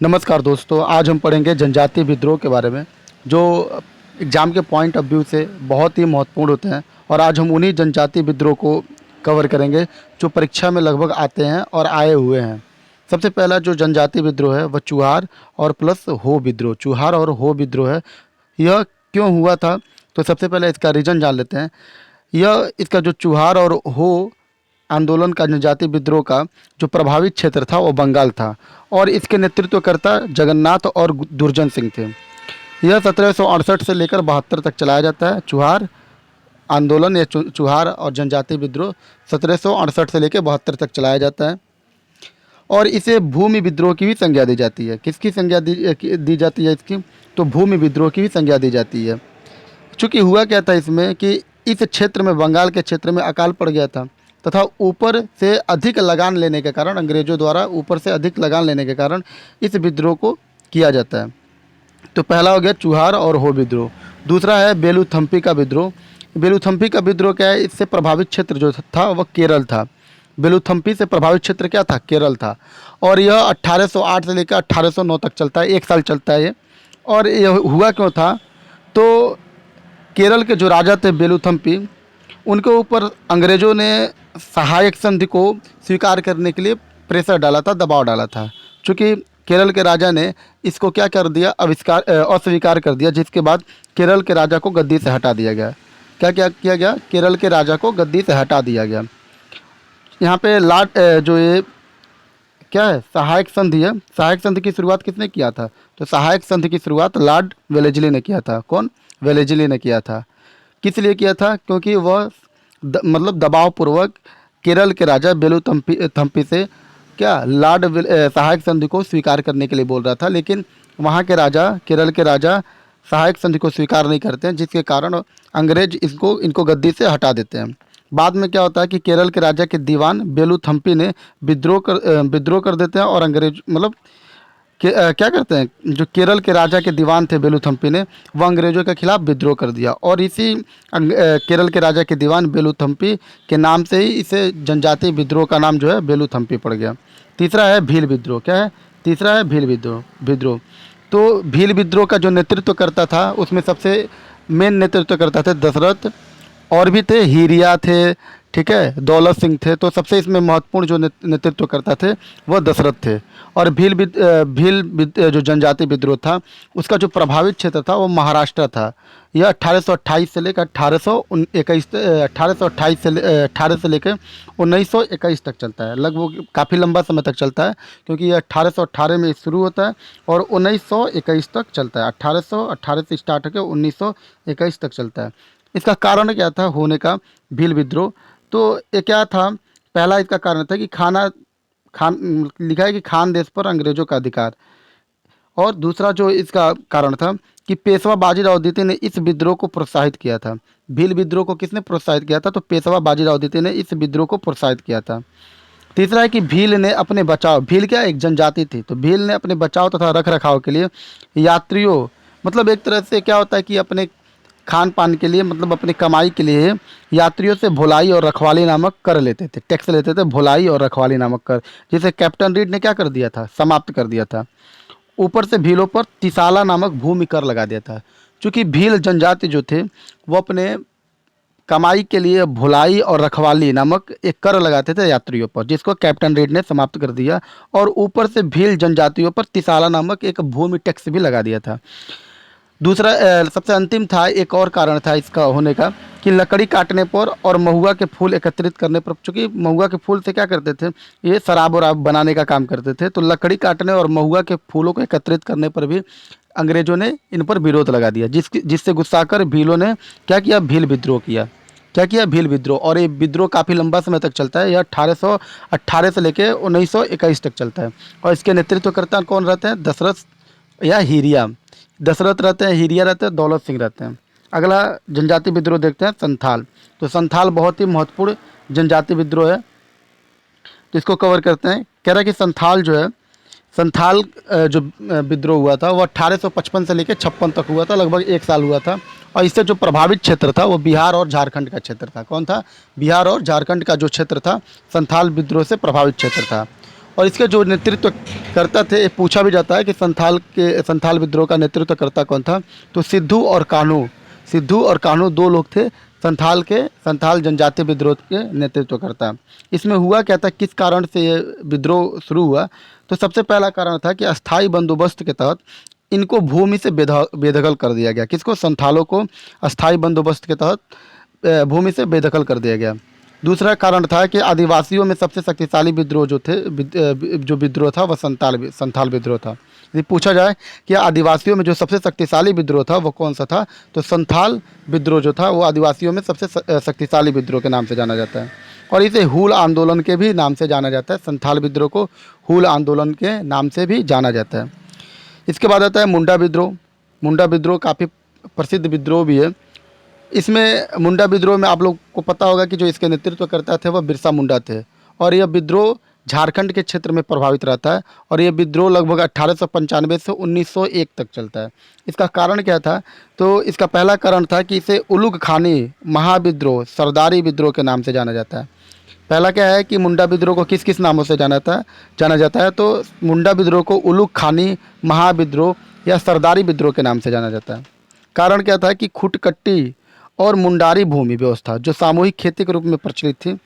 नमस्कार दोस्तों, आज हम पढ़ेंगे जनजातीय विद्रोह के बारे में जो एग्ज़ाम के पॉइंट ऑफ व्यू से बहुत ही महत्वपूर्ण होते हैं। और आज हम उन्हीं जनजातीय विद्रोह को कवर करेंगे जो परीक्षा में लगभग आते हैं और आए हुए हैं। सबसे पहला जो जनजातीय विद्रोह है वह चूहार और प्लस हो विद्रोह, चूहार और हो विद्रोह है। यह क्यों हुआ था, तो सबसे पहले इसका रीज़न जान लेते हैं। यह इसका जो चूहार और हो आंदोलन का, जनजातीय विद्रोह का जो प्रभावित क्षेत्र था वो बंगाल था और इसके नेतृत्वकर्ता जगन्नाथ और दुर्जन सिंह थे। यह 1768 से लेकर 72 तक चलाया जाता है। चूहार आंदोलन या चूहार और जनजातीय विद्रोह 1768 से लेकर 72 तक चलाया जाता है और इसे भूमि विद्रोह की भी संज्ञा दी जाती है। किसकी संज्ञा दी जाती है इसकी? तो भूमि विद्रोह की भी संज्ञा दी जाती है। चूँकि हुआ क्या था इसमें कि इस क्षेत्र में, बंगाल के क्षेत्र में अकाल पड़ गया था तथा ऊपर से अधिक लगान लेने के कारण, अंग्रेज़ों द्वारा ऊपर से अधिक लगान लेने के कारण इस विद्रोह को किया जाता है। तो पहला हो गया चूहार और हो विद्रोह। दूसरा है बेलूथम्पी का विद्रोह। बेलूथम्पी का विद्रोह क्या है? इससे प्रभावित क्षेत्र जो था वह केरल था। बेलूथम्पी से प्रभावित क्षेत्र क्या था? केरल था। और यह 1808 से लेकर 1809 तक चलता है, 1 साल चलता है ये। और यह हुआ क्यों था? तो केरल के जो राजा थे बेलूथम्पी, उनके ऊपर अंग्रेज़ों ने सहायक संधि को स्वीकार करने के लिए प्रेशर डाला था, दबाव डाला था। चूँकि केरल के राजा ने इसको क्या कर दिया? अस्वीकार कर दिया, जिसके बाद केरल के राजा को गद्दी से हटा दिया गया। क्या क्या किया गया? केरल के राजा को गद्दी से हटा दिया गया। यहाँ पे जो ये क्या है, सहायक संधि है। सहायक संधि की शुरुआत किसने किया था? तो सहायक संधि की शुरुआत लॉर्ड वेलेस्ली ने किया था। कौन? वेलेस्ली ने किया था। किस लिए किया था? क्योंकि वह मतलब दबावपूर्वक केरल के राजा बेलूथम्पी से क्या सहायक संधि को स्वीकार करने के लिए बोल रहा था, लेकिन वहाँ के राजा, केरल के राजा सहायक संधि को स्वीकार नहीं करते हैं, जिसके कारण अंग्रेज इनको गद्दी से हटा देते हैं। बाद में क्या होता है कि केरल के राजा के दीवान बेलूथम्पी ने विद्रोह कर देते हैं और अंग्रेज क्या करते हैं, जो केरल के राजा के दीवान थे बेलूथम्पी ने, वह अंग्रेज़ों के खिलाफ विद्रोह कर दिया और इसी केरल के राजा के दीवान बेलूथम्पी के नाम से ही इसे जनजातीय विद्रोह का नाम जो है बेलूथम्पी पड़ गया। तीसरा है भील विद्रोह। क्या है? तीसरा है भील विद्रोह। तो भील विद्रोह का जो नेतृत्व करता था, उसमें सबसे मेन नेतृत्व करता थे दशरथ, और भी थे, हीरिया थे, ठीक है, दौलत सिंह थे। तो सबसे इसमें महत्वपूर्ण जो नेतृत्व करता थे वह दशरथ थे। और जो जनजातीय विद्रोह था, उसका जो प्रभावित क्षेत्र था वो महाराष्ट्र था। यह 1828 से लेकर 1828 से लेकर 1921 तक चलता है। लगभग काफ़ी लंबा समय तक चलता है, क्योंकि यह 1818 में शुरू होता है और 1921 तक चलता है। 1818 से स्टार्ट होकर 1921 तक चलता है। इसका कारण क्या था होने का, भील विद्रोह? तो ये क्या था? पहला इसका कारण था कि लिखा है कि खान देश पर अंग्रेज़ों का अधिकार। और दूसरा जो इसका कारण था कि पेशवा बाजीराव द्वितीय ने इस विद्रोह को प्रोत्साहित किया था। भील विद्रोह को किसने प्रोत्साहित किया था? तो पेशवा बाजीराव द्वितीय ने इस विद्रोह को प्रोत्साहित किया था। तीसरा है कि भील ने अपने बचाव, भील क्या एक जनजाति थी, तो भील ने अपने बचाव तथा रख रखाव के लिए यात्रियों, मतलब एक तरह से क्या होता है कि अपने खान पान के लिए, मतलब अपनी कमाई के लिए यात्रियों से भुलाई और रखवाली नामक कर लेते थे, टैक्स लेते थे, भुलाई और रखवाली नामक कर, जिसे कैप्टन रीड ने क्या कर दिया था? समाप्त कर दिया था। ऊपर से भीलों पर तिसाला नामक भूमि कर लगा दिया था। चूँकि भील जनजाति जो थे वो अपने कमाई के लिए भुलाई और रखवाली नामक एक कर लगाते थे यात्रियों पर, जिसको कैप्टन रीड ने समाप्त कर दिया। और ऊपर से भील जनजातियों पर तिसाला नामक एक भूमि टैक्स भी लगा दिया था। दूसरा सबसे अंतिम था, एक और कारण था इसका होने का, कि लकड़ी काटने पर और महुआ के फूल एकत्रित करने पर, चूँकि महुआ के फूल से क्या करते थे, ये शराब वराब बनाने का काम करते थे, तो लकड़ी काटने और महुआ के फूलों को एकत्रित करने पर भी अंग्रेज़ों ने इन पर विरोध लगा दिया, जिससे गुस्सा कर भीलों ने क्या किया? भील विद्रोह किया। क्या किया? भील विद्रोह। और ये विद्रोह काफ़ी लंबा समय तक चलता है। यह 1818 से लेकर 1921 तक चलता है। और इसके नेतृत्वकर्ता कौन रहते हैं? दशरथ या हीरिया। दशरथ रहते हैं, हीरिया रहते हैं, दौलत सिंह रहते हैं। अगला जनजातीय विद्रोह देखते हैं, संथाल। तो संथाल बहुत ही महत्वपूर्ण जनजातीय विद्रोह है, तो इसको कवर करते हैं। कह रहा है कि संथाल जो है, संथाल जो विद्रोह हुआ था वो 1855 से लेकर 56 तक हुआ था, लगभग 1 साल हुआ था। और इससे जो प्रभावित क्षेत्र था वो बिहार और झारखंड का क्षेत्र था। कौन था? बिहार और झारखंड का जो क्षेत्र था, संथाल विद्रोह से प्रभावित क्षेत्र था। और इसके जो नेतृत्व करता थे, ये पूछा भी जाता है कि संथाल विद्रोह का नेतृत्व करता कौन था। तो सिद्धू और कान्हू दो लोग थे संथाल जनजातीय विद्रोह के नेतृत्व करता। इसमें हुआ क्या था, किस कारण से ये विद्रोह शुरू हुआ। तो सबसे पहला कारण था कि अस्थाई बंदोबस्त के तहत इनको भूमि से बेदखल कर दिया गया। किसको? संथालों को अस्थाई बंदोबस्त के तहत भूमि से बेदखल कर दिया गया। दूसरा कारण था कि आदिवासियों में सबसे शक्तिशाली विद्रोह जो विद्रोह था वह संथाल विद्रोह था। यदि पूछा जाए कि आदिवासियों में जो सबसे शक्तिशाली विद्रोह था वो कौन सा था, तो संथाल विद्रोह जो था वो आदिवासियों में सबसे शक्तिशाली विद्रोह के नाम से जाना जाता है। और इसे हूल आंदोलन के भी नाम से जाना जाता है। संथाल विद्रोह को हूल आंदोलन के नाम से भी जाना जाता है। इसके बाद आता है मुंडा विद्रोह। मुंडा विद्रोह काफ़ी प्रसिद्ध विद्रोह भी है। इसमें मुंडा विद्रोह में आप लोग को पता होगा कि जो इसके नेतृत्व करता थे वह बिरसा मुंडा थे। और यह विद्रोह झारखंड के क्षेत्र में प्रभावित रहता है। और यह विद्रोह लगभग 1895 से 1901 तक चलता है। इसका कारण क्या था? तो इसका पहला कारण था कि इसे उलुग खानी महाविद्रोह, सरदारी विद्रोह के नाम से जाना जाता है। पहला क्या है कि मुंडा विद्रोह को किस किस नामों से जाना जाता है? तो मुंडा विद्रोह को उलुग खानी महाविद्रोह या सरदारी विद्रोह के नाम से जाना जाता है। कारण क्या था कि खुटकट्टी और मुंडारी भूमि व्यवस्था जो सामूहिक खेती के रूप में प्रचलित थी।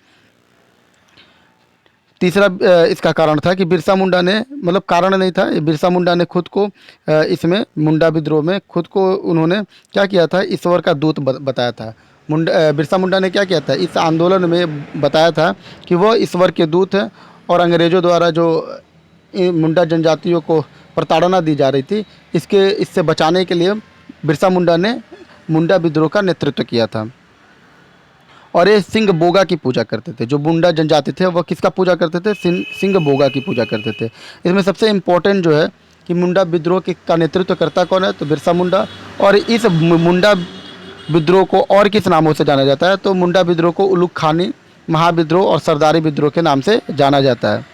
तीसरा इसका कारण था कि बिरसा मुंडा ने, मतलब कारण नहीं था, बिरसा मुंडा ने खुद को इसमें मुंडा विद्रोह में खुद को उन्होंने क्या किया था, ईश्वर का दूत बताया था। बिरसा मुंडा ने क्या किया था, इस आंदोलन में बताया था कि वह ईश्वर के दूत हैं। और अंग्रेज़ों द्वारा जो मुंडा जनजातियों को प्रताड़ना दी जा रही थी, इससे बचाने के लिए बिरसा मुंडा ने मुंडा विद्रोह का नेतृत्व किया था। और ये सिंह बोगा की पूजा करते थे। जो मुंडा जनजाति थे वह किसका पूजा करते थे? सिंह बोगा की पूजा करते थे। इसमें सबसे इम्पोर्टेंट जो है कि मुंडा विद्रोह का नेतृत्व करता कौन है, तो बिरसा मुंडा। और इस मुंडा विद्रोह को और किस नामों से जाना जाता है, तो मुंडा विद्रोह को उलुग खानी महाविद्रोह और सरदारी विद्रोह के नाम से जाना जाता है।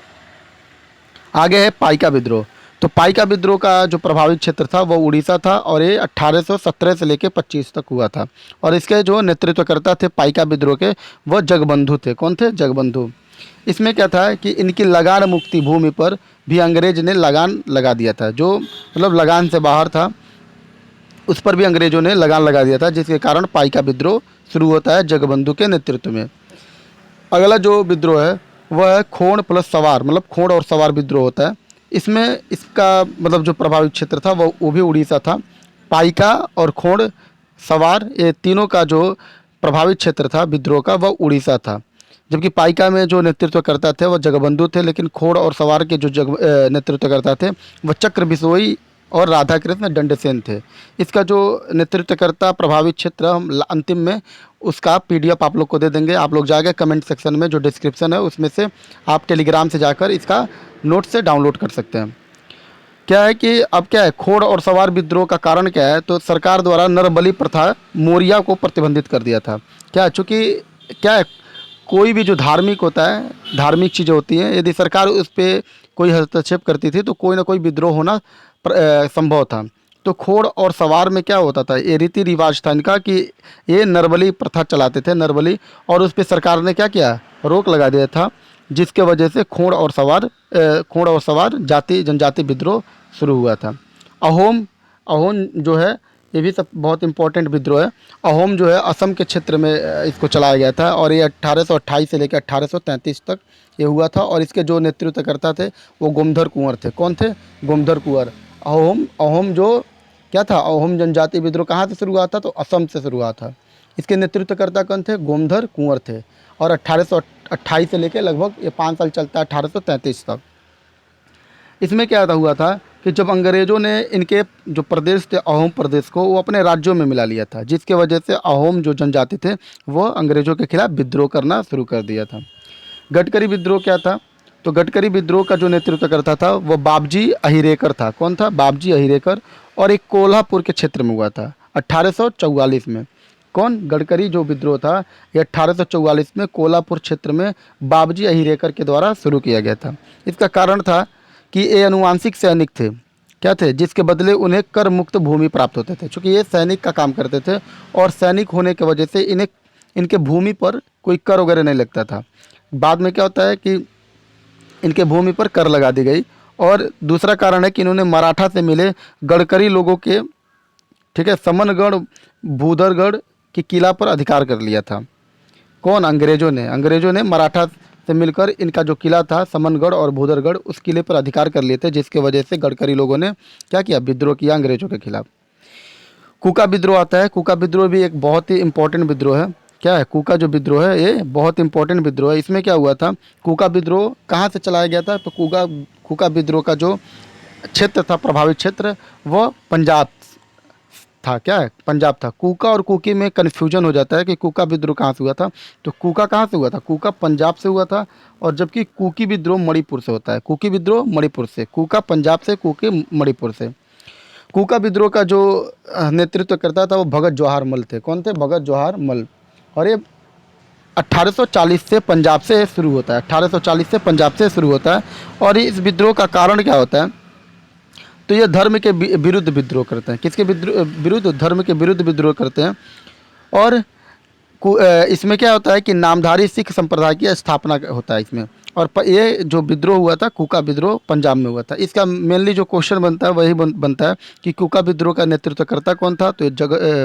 आगे है पाइका विद्रोह। तो पाइका विद्रोह का जो प्रभावित क्षेत्र था वो उड़ीसा था। और ये 1817 से लेकर 25 तक हुआ था। और इसके जो नेतृत्वकर्ता थे पाइका विद्रोह के, वह जगबंधु थे। कौन थे? जगबंधु। इसमें क्या था कि इनकी लगान मुक्ति भूमि पर भी अंग्रेज ने लगान लगा दिया था। जो मतलब लगान से बाहर था उस पर भी अंग्रेज़ों ने लगान लगा दिया था, जिसके कारण पाइका विद्रोह शुरू होता है जगबंधु के नेतृत्व में। अगला जो विद्रोह है वह है खोड़ प्लस सवार, मतलब खोड़ और सवार विद्रोह होता है। इसमें इसका मतलब जो प्रभावित क्षेत्र था वो भी उड़ीसा था। पाइका और खोड़ सवार ये तीनों का जो प्रभावित क्षेत्र था विद्रोह का वह उड़ीसा था। जबकि पाइका में जो नेतृत्व करता थे वह जगबंधु थे, लेकिन खोड़ और सवार के जो नेतृत्व करता थे वह चक्र बिसोई और राधा कृष्ण दंडसेन थे। इसका जो नेतृत्वकर्ता प्रभावित क्षेत्र हम अंतिम में उसका पीडीएफ आप लोग को दे देंगे। आप लोग जाके कमेंट सेक्शन में जो डिस्क्रिप्शन है उसमें से आप टेलीग्राम से जाकर इसका नोट से डाउनलोड कर सकते हैं। क्या है कि अब क्या है, खोड़ और सवार विद्रोह का कारण क्या है, तो सरकार द्वारा नरबलि प्रथा मोरिया को प्रतिबंधित कर दिया था। क्या, चूँकि क्या है, कोई भी जो धार्मिक होता है, धार्मिक चीज़ें होती हैं, यदि सरकार उस पर कोई हस्तक्षेप करती थी तो कोई ना कोई विद्रोह होना संभव था। तो खोड़ और सवार में क्या होता था, ये रीति रिवाज था इनका कि ये नरबली प्रथा चलाते थे, नरबली। और उस पर सरकार ने क्या किया, रोक लगा दिया था, जिसके वजह से खोड़ और सवार जनजाति विद्रोह शुरू हुआ था। अहोम जो है ये भी सब बहुत इम्पोर्टेंट विद्रोह है। अहोम जो है असम के क्षेत्र में इसको चलाया गया था। और ये 1828 से लेकर 1833 तक ये हुआ था। और इसके जो नेतृत्वकर्ता थे वो गोमधर कुंवर थे। कौन थे? गोमधर कुंवर। अहोम जो क्या था, अहोम जनजाति विद्रोह कहाँ से शुरू हुआ था, तो असम से शुरू हुआ था। इसके नेतृत्वकर्ता कौन थे? गोमधर कुंवर थे। और 1828 से लेकर लगभग ये 5 साल चलता है 1833 तक। इसमें क्या हुआ था कि जब अंग्रेज़ों ने इनके जो प्रदेश थे अहोम प्रदेश को वो अपने राज्यों में मिला लिया था, जिसके वजह से अहोम जो जनजाति थे वो अंग्रेज़ों के खिलाफ विद्रोह करना शुरू कर दिया था। गडकरी विद्रोह क्या था, तो गडकरी विद्रोह का जो नेतृत्व करता था वो बाबजी अहिरेकर था। कौन था? बाबजी अहिरेकर। और एक कोल्हापुर के क्षेत्र में हुआ था 1844 में। कौन? गडकरी जो विद्रोह था ये 1844 में कोल्हापुर क्षेत्र में बाबजी अहिरेकर के द्वारा शुरू किया गया था। इसका कारण था कि ये अनुवांशिक सैनिक थे। क्या थे? जिसके बदले उन्हें कर मुक्त भूमि प्राप्त होते थे। चूँकि ये सैनिक का काम करते थे और सैनिक होने की वजह से इनके भूमि पर कोई कर वगैरह नहीं लगता था। बाद में क्या होता है कि इनके भूमि पर कर लगा दी गई। और दूसरा कारण है कि इन्होंने मराठा से मिले गडकरी लोगों के, ठीक है, समनगढ़ भूदरगढ़ के किला पर अधिकार कर लिया था। कौन? अंग्रेजों ने मराठा से मिलकर इनका जो किला था समनगढ़ और भूदरगढ़, उस किले पर अधिकार कर लिए थे, जिसके वजह से गडकरी लोगों ने क्या किया? विद्रोह किया अंग्रेजों के खिलाफ। कूका विद्रोह आता है। कूका विद्रोह भी एक बहुत ही इंपॉर्टेंट विद्रोह है। क्या है? कूका जो विद्रोह है ये बहुत इंपॉर्टेंट विद्रोह है। इसमें क्या हुआ था? कूका विद्रोह कहाँ से चलाया गया था? तो कूका विद्रोह का जो क्षेत्र था, प्रभावित क्षेत्र, वह पंजाब था। क्या है? पंजाब था। कूका और कुकी में कन्फ्यूजन हो जाता है कि कूका विद्रोह कहाँ से हुआ था। तो कूका कहाँ से हुआ था? कूका पंजाब से हुआ था, और जबकि कुकी विद्रोह मणिपुर से होता है। कुकी विद्रोह मणिपुर से, कूका पंजाब से, कुकी मणिपुर से। कूका विद्रोह का जो नेतृत्व करता था वो भगत जवाहर मल थे। कौन थे? भगत जवाहर मल। और ये 1840 से पंजाब से शुरू होता है। 1840 से पंजाब से शुरू होता है। और इस विद्रोह का कारण क्या होता है? तो ये धर्म के विरुद्ध विद्रोह करते हैं। किसके विरुद्ध? धर्म के विरुद्ध विद्रोह करते हैं। और इसमें क्या होता है कि नामधारी सिख संप्रदाय की स्थापना होता है इसमें। और ये जो विद्रोह हुआ था, कूका विद्रोह, पंजाब में हुआ था। इसका मेनली जो क्वेश्चन बनता है वही बनता है कि कूका विद्रोह का नेतृत्वकर्ता कौन था? तो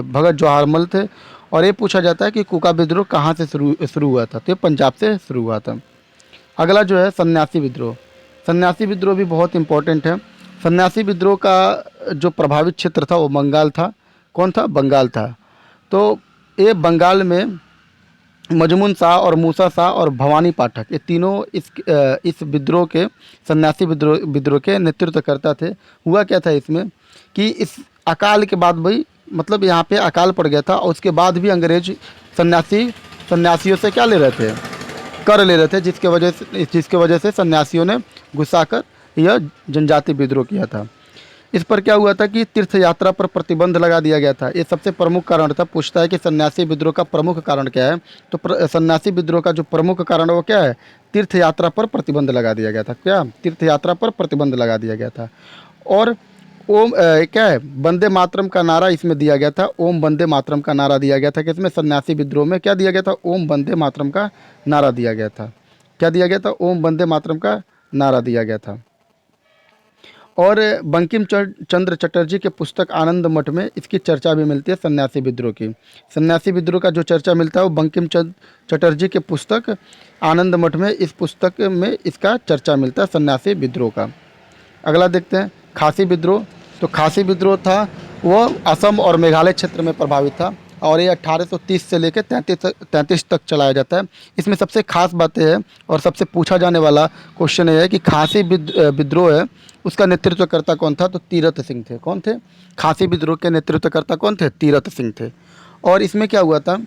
भगत जवाहर मल थे। और ये पूछा जाता है कि कूका विद्रोह कहाँ से शुरू हुआ था? तो ये पंजाब से शुरू हुआ था। अगला जो है सन्यासी विद्रोह। सन्यासी विद्रोह भी बहुत इंपॉर्टेंट है। सन्यासी विद्रोह का जो प्रभावित क्षेत्र था वो बंगाल था। कौन था? बंगाल था। तो ये बंगाल में मजमून शाह और मूसा शाह और भवानी पाठक, ये तीनों इस विद्रोह के, सन्यासी विद्रोह के नेतृत्वकर्ता थे। हुआ क्या था इसमें कि इस अकाल के बाद भाई, मतलब यहाँ पे अकाल पड़ गया था, और उसके बाद भी अंग्रेज सन्यासियों से क्या ले रहे थे? कर ले रहे थे, जिसके वजह से सन्यासियों ने गुस्सा कर यह जनजाति विद्रोह किया था। इस पर क्या हुआ था कि तीर्थ यात्रा पर प्रतिबंध लगा दिया गया था। ये सबसे प्रमुख कारण था। पूछता है कि सन्यासी विद्रोह का प्रमुख कारण क्या है? तो सन्यासी विद्रोह का जो प्रमुख कारण है वो क्या है? तीर्थ यात्रा पर प्रतिबंध लगा दिया गया था। क्या? तीर्थ यात्रा पर प्रतिबंध लगा दिया गया था। और ओम क्या है? वंदे मातरम का नारा इसमें दिया गया था। ओम वंदे मातरम का नारा दिया गया था। कि इसमें सन्यासी विद्रोह में क्या दिया गया था? ओम वंदे मातरम का नारा दिया गया था। क्या दिया गया था? ओम वंदे मातरम का नारा दिया गया था। और बंकिम चंद्र चटर्जी के पुस्तक आनंद मठ में इसकी चर्चा भी मिलती है, सन्यासी विद्रोह की। सन्यासी विद्रोह का जो चर्चा मिलता है वो बंकिम चंद्र चटर्जी के पुस्तक आनंद मठ में, इस पुस्तक में इसका चर्चा मिलता है तन्नासी विद्रोह का। अगला देखते हैं खासी विद्रोह। तो खासी विद्रोह था वो असम और मेघालय क्षेत्र में प्रभावित था और ये 1830 से लेकर 33 तक चलाया जाता है। इसमें सबसे खास बातें हैं और सबसे पूछा जाने वाला क्वेश्चन ये है कि खासी विद्रोह है उसका नेतृत्वकर्ता कौन था? तो तीरथ सिंह थे। कौन थे? खासी विद्रोह के नेतृत्वकर्ता कौन थे? तीरथ सिंह थे। और इसमें क्या हुआ था,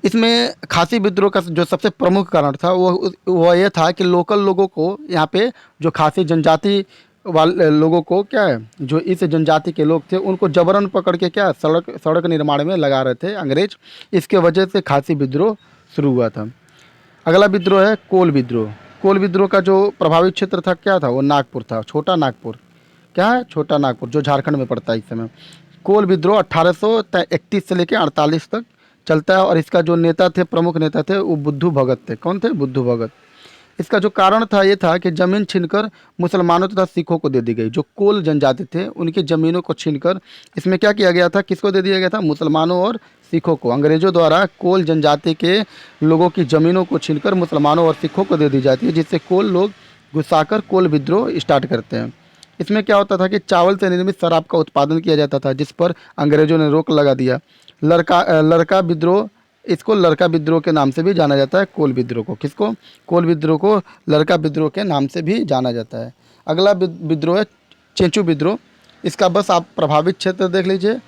इसमें खासी विद्रोह का जो सबसे प्रमुख कारण था वो ये था कि लोकल लोगों को, यहाँ पे जो खासी जनजाति वाले लोगों को, क्या है, जो इस जनजाति के लोग थे उनको जबरन पकड़ के क्या सड़क निर्माण में लगा रहे थे अंग्रेज। इसके वजह से खासी विद्रोह शुरू हुआ था। अगला विद्रोह है कोल विद्रोह। कोल विद्रोह का जो प्रभावित क्षेत्र था क्या था? वो नागपुर था, छोटा नागपुर। क्या है? छोटा नागपुर, जो झारखंड में पड़ता है इस समय। कोल विद्रोह 1831 से लेकर 48 तक चलता है और इसका जो नेता थे, प्रमुख नेता थे, वो बुद्धू भगत थे। कौन थे? बुद्धू भगत। इसका जो कारण था ये था कि ज़मीन छीनकर मुसलमानों तथा सिखों को दे दी गई। जो कोल जनजाति थे उनकी ज़मीनों को छीनकर इसमें क्या किया गया था? किसको दे दिया गया था? मुसलमानों और सिखों को। अंग्रेज़ों द्वारा कोल जनजाति के लोगों की ज़मीनों को छीनकर मुसलमानों और सिखों को दे दी जाती है, जिससे कोल लोग गुस्साकर कोल विद्रोह स्टार्ट करते हैं। इसमें क्या होता था कि चावल से निर्मित शराब का उत्पादन किया जाता था, जिस पर अंग्रेज़ों ने रोक लगा दिया। लड़का विद्रोह, इसको लड़का विद्रोह के नाम से भी जाना जाता है। कोल विद्रोह को, किसको? कोल विद्रोह को लड़का विद्रोह के नाम से भी जाना जाता है। अगला विद्रोह है चेंचू विद्रोह। इसका बस आप प्रभावित क्षेत्र देख लीजिए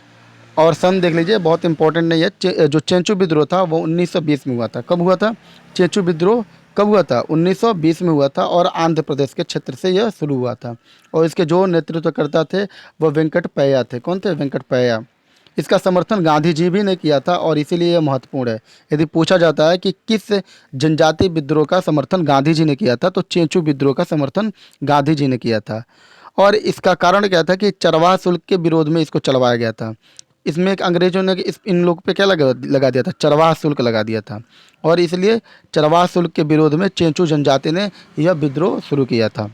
और सन देख लीजिए, बहुत इंपॉर्टेंट नहीं है। जो चेंचू विद्रोह था वो 1920 में हुआ था। कब हुआ था? चेंचू विद्रोह कब हुआ था? 1920 में हुआ था और आंध्र प्रदेश के क्षेत्र से यह शुरू हुआ था। और इसके जो नेतृत्वकर्ता थे वो वेंकटपैया थे। कौन थे? वेंकटपैया। इसका समर्थन गांधी जी भी ने किया था और इसीलिए यह महत्वपूर्ण है। यदि पूछा जाता है कि किस जनजाति विद्रोह का समर्थन गांधी जी ने किया था, तो चेंचू विद्रोह का समर्थन गांधी जी ने किया था। और इसका कारण क्या था कि चरवाहा शुल्क के विरोध में इसको चलवाया गया था। इसमें एक अंग्रेज़ों ने इन लोग पे क्या लगा दिया था, चरवाह शुल्क लगा दिया था, और इसलिए चरवाह शुल्क के विरोध में चेंचू जनजाति ने यह विद्रोह शुरू किया था।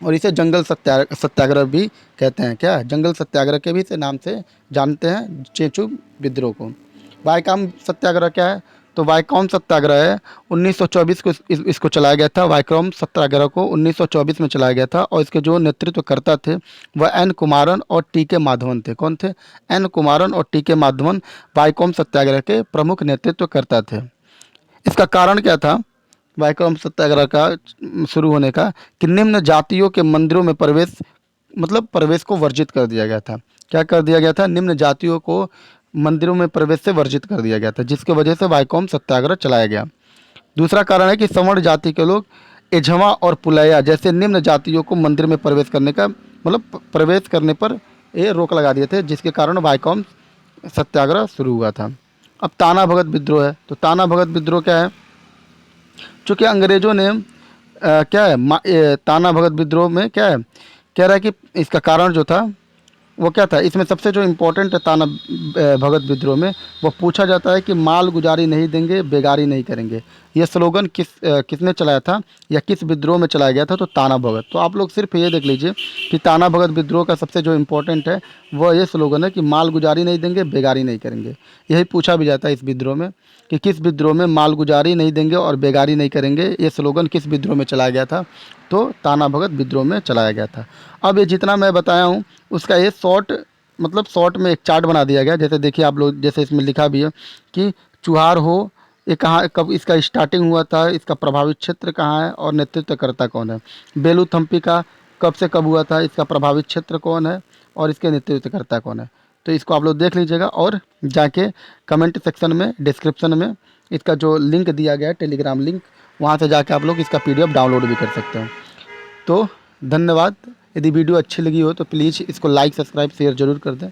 और इसे जंगल सत्याग्रह भी कहते हैं। क्या जंगल सत्याग्रह के भी से नाम से जानते हैं चेंचू विद्रोह को। वाइकॉम सत्याग्रह क्या है? तो वाइकॉम सत्याग्रह है 1924 को इसको चलाया गया था। वाइकॉम सत्याग्रह को 1924 में चलाया गया था, और इसके जो नेतृत्वकर्ता थे वह एन कुमारन और टी के माधवन थे। कौन थे? एन कुमारन और टी के माधवन वाइकॉम सत्याग्रह के प्रमुख नेतृत्वकर्ता थे। इसका कारण क्या था वाइकॉम सत्याग्रह का शुरू होने का? कि निम्न जातियों के मंदिरों में प्रवेश, मतलब प्रवेश को वर्जित कर दिया गया था। क्या कर दिया गया था? निम्न जातियों को मंदिरों में प्रवेश से वर्जित कर दिया गया था, जिसकी वजह से वाइकॉम सत्याग्रह चलाया गया। दूसरा कारण है कि सवर्ण जाति के लोग एझमा और पुलैया जैसे निम्न जातियों को मंदिर में प्रवेश करने का, मतलब प्रवेश करने पर ये रोक लगा दिए थे, जिसके कारण वाइकॉम सत्याग्रह शुरू हुआ था। अब ताना भगत विद्रोह है। तो ताना भगत विद्रोह क्या है? चूँकि अंग्रेज़ों ने क्या है ताना भगत विद्रोह में क्या है, कह रहा है कि इसका कारण जो था वो क्या था? इसमें सबसे जो इम्पोर्टेंट है ताना भगत विद्रोह में, वो पूछा जाता है कि माल गुजारी नहीं देंगे, बेगारी नहीं करेंगे। ये स्लोगन किसने चलाया था या किस विद्रोह में चलाया गया था? तो ताना भगत। तो आप लोग सिर्फ ये देख लीजिए कि ताना भगत विद्रोह का सबसे जो इम्पोर्टेंट है वो ये स्लोगन है कि माल गुजारी नहीं देंगे, बेगारी नहीं करेंगे। यही पूछा भी जाता है इस विद्रोह में कि किस विद्रोह में माल गुजारी नहीं देंगे और बेगारी नहीं करेंगे, ये स्लोगन किस विद्रोह में चलाया गया था? तो ताना भगत विद्रोह में चलाया गया था। अब ये जितना मैं बताया हूँ उसका ये शॉर्ट में एक चार्ट बना दिया गया। जैसे देखिए आप लोग, जैसे इसमें लिखा भी है कि चुहार हो ये कहाँ, कब इसका स्टार्टिंग हुआ था, इसका प्रभावित क्षेत्र कहाँ है और नेतृत्वकर्ता कौन है। बेलू थम्पी का कब से कब हुआ था, इसका प्रभावित क्षेत्र कौन है और इसके नेतृत्वकर्ता कौन है। तो इसको आप लोग देख लीजिएगा, और जाके कमेंट सेक्शन में, डिस्क्रिप्शन में इसका जो लिंक दिया गया है, टेलीग्राम लिंक, वहाँ से जाके आप लोग इसका PDF डाउनलोड भी कर सकते हैं। तो धन्यवाद। यदि वीडियो अच्छी लगी हो तो प्लीज़ इसको लाइक, सब्सक्राइब, शेयर ज़रूर कर दें।